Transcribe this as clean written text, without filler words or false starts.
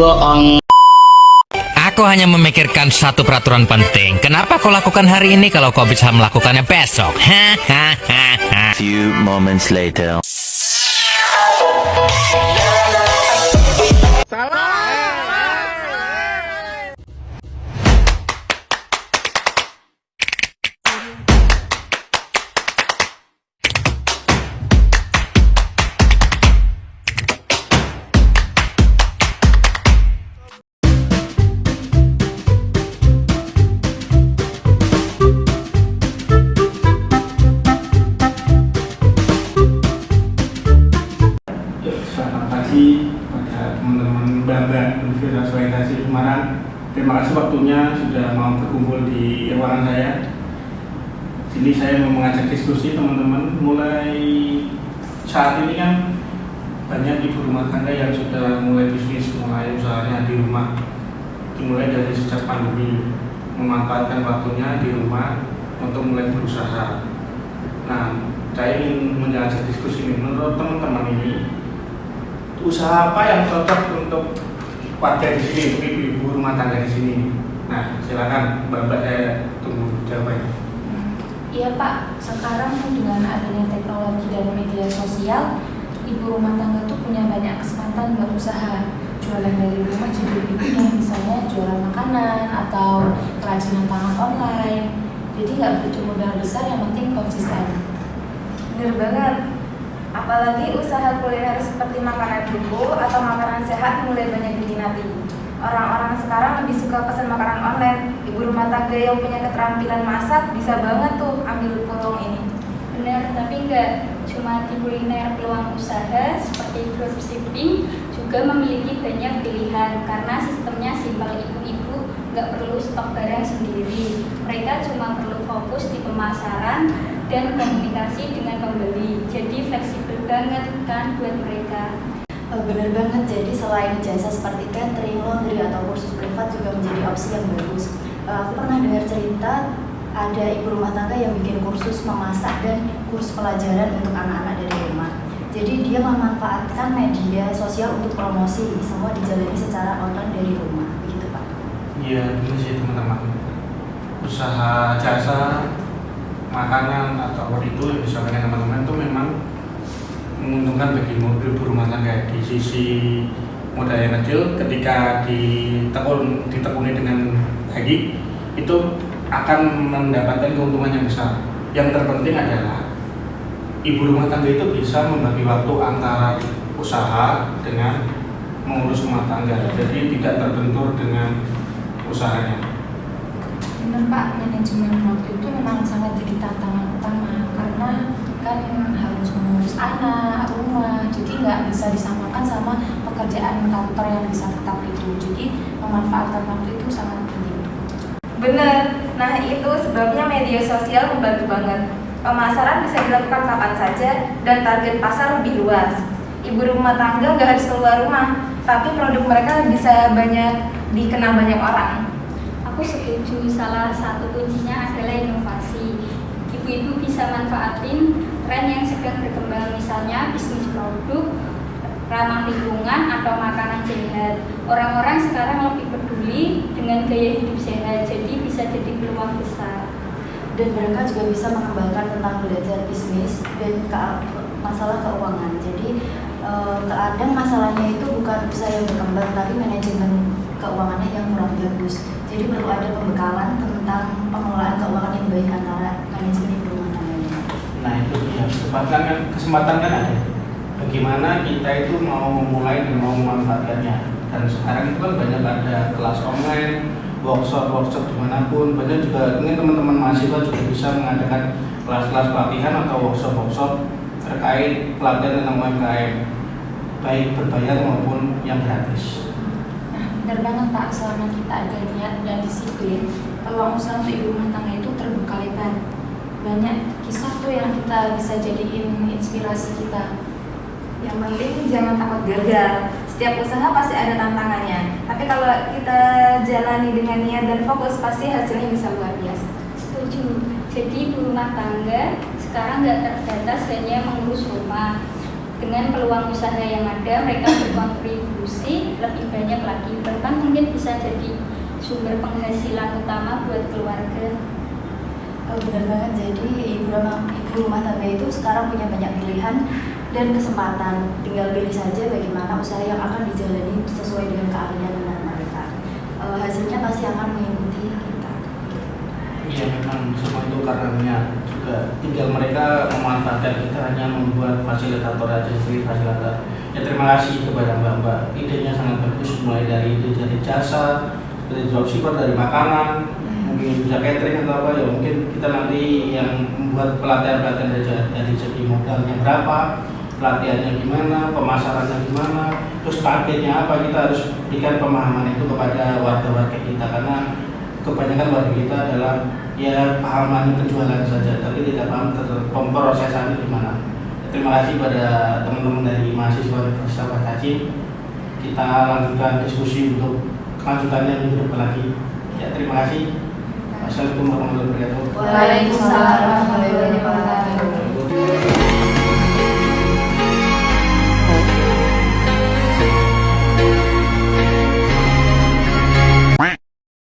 bohong. Aku hanya memikirkan satu peraturan penting. Kenapa kau lakukan hari ini kalau kau bisa melakukannya besok? Hahaha. Few moments later. Selamat pagi pada teman-teman Bamba Universitas Orientasi Semarang. Terima kasih waktunya sudah mau berkumpul di ruangan saya. Sini saya mau mengajak diskusi teman-teman. Mulai saat ini kan banyak ibu rumah tangga yang sudah mulai bisnis, mulai usahanya di rumah. Dimulai dari sejak pandemi, memanfaatkan waktunya di rumah untuk mulai berusaha. Nah, saya ingin mengajak diskusi ini. Menurut teman-teman ini, usaha apa yang cocok untuk warga di sini, untuk ibu-ibu rumah tangga di sini? Nah, silakan Mbak, saya tunggu jawabannya. Iya Pak, sekarang dengan adanya teknologi dan media sosial, ibu rumah tangga tuh punya banyak kesempatan buat usaha. Jualan dari rumah jadi lebih mudah, misalnya jualan makanan atau kerajinan tangan online. Jadi nggak butuh modal besar, yang penting konsisten. Bener banget. Apalagi usaha kuliner seperti makanan buku atau makanan sehat mulai banyak diminati. Orang-orang sekarang lebih suka pesan makanan online. Ibu rumah tangga yang punya keterampilan masak bisa banget tuh ambil peluang ini. Benar, tapi nggak cuma di kuliner, peluang usaha seperti dropshipping juga memiliki banyak pilihan karena sistemnya simpel. Ibu-ibu nggak perlu stok barang sendiri. Mereka cuma perlu fokus di pemasaran dan komunikasi dengan pembeli. Jadi fleksibel banget kan buat mereka. Bener banget, jadi selain jasa seperti catering, laundry, atau kursus privat juga menjadi opsi yang bagus. Aku pernah dengar cerita ada ibu rumah tangga yang bikin kursus memasak dan kursus pelajaran untuk anak-anak dari rumah. Jadi dia memanfaatkan media sosial untuk promosi, semua dijalani secara online dari rumah. Begitu Pak? Iya, benar sih teman-teman. Usaha jasa makanan atau apa itu yang disampaikan teman-teman itu memang menguntungkan bagi ibu rumah tangga. Di sisi modal yang kecil, ketika ditekuni dengan baik, itu akan mendapatkan keuntungan yang besar. Yang terpenting adalah ibu rumah tangga itu bisa membagi waktu antara usaha dengan mengurus rumah tangga, jadi tidak terbentur dengan usahanya. Benar Pak, manajemen waktu itu memang sangat jadi tantangan utama karena kan harus mengurus anak, rumah, jadi nggak bisa disamakan sama pekerjaan kantor yang bisa tetap itu. Jadi memanfaatkan waktu itu sangat penting. Bener, nah itu sebabnya media sosial membantu banget. Pemasaran bisa dilakukan kapan saja dan target pasar lebih luas. Ibu rumah tangga nggak harus keluar rumah, tapi produk mereka bisa banyak dikenal banyak orang. Aku setuju, salah satu kuncinya adalah inovasi. Ibu-ibu bisa manfaatin tren yang sedang berkembang, misalnya bisnis produk ramah lingkungan atau makanan sehat. Orang-orang sekarang lebih peduli dengan gaya hidup sehat, jadi bisa jadi peluang besar. Dan mereka juga bisa mengembangkan tentang belajar bisnis dan masalah keuangan. Jadi kadang masalahnya itu bukan usaha yang berkembang, tapi manajemen keuangannya yang kurang bagus. Jadi perlu ada pembekalan tentang pengelolaan keuangan yang baik antara manajemen ibu rumah tangga. Nah itu ya, kesempatan kan ada. Bagaimana kita itu mau memulai dan mau memanfaatkannya. Dan sekarang itu kan banyak ada kelas online, workshop dimanapun. Banyak juga ini teman-teman mahasiswa juga bisa mengadakan kelas-kelas pelatihan atau workshop terkait pelatihan tentang UMKM, baik berbayar maupun yang gratis. Benar banget Pak, selama kita ada niat dan disiplin, peluang usaha untuk ibu rumah tangga itu terbuka lebar. Banyak kisah tuh yang kita bisa jadiin inspirasi kita. Yang penting jangan takut gagal. Setiap usaha pasti ada tantangannya. Tapi kalau kita jalani dengan niat dan fokus, pasti hasilnya bisa luar biasa. Setuju. Jadi ibu rumah tangga sekarang nggak terbatas hanya mengurus rumah. dengan peluang usaha yang ada mereka berkontribusi lebih banyak lagi, bahkan mungkin bisa jadi sumber penghasilan utama buat keluarga. Benar banget, jadi ibu rumah tangga itu sekarang punya banyak pilihan dan kesempatan. Tinggal pilih saja bagaimana usaha yang akan dijalani sesuai dengan keahlian benar mereka. Hasilnya pasti akan mengikuti kita. Iya, memang semua itu karenanya juga tinggal mereka memanfaatkan, kita hanya membuat fasilitator aja sendiri, fasilitator. Ya terima kasih kepada Mbak, idenya sangat bagus, mulai dari ide dari jasa, dari dropshipper, dari makanan, mungkin bisa catering atau apa ya, mungkin kita nanti yang membuat pelatihan-pelatihan saja, dari segi modalnya berapa, pelatihannya gimana, pemasarannya gimana, terus targetnya apa, kita harus berikan pemahaman itu kepada warga-warga kita, karena kebanyakan warga kita adalah ya pahaman penjualan saja, tapi tidak paham pemrosesannya gimana. Terima kasih pada teman-teman dari mahasiswa Universitas Pancasila. Kita lanjutkan diskusi untuk kelanjutannya minggu depan lagi. Ya, terima kasih. Assalamualaikum warahmatullahi wabarakatuh. Waalaikumsalam warahmatullahi wabarakatuh.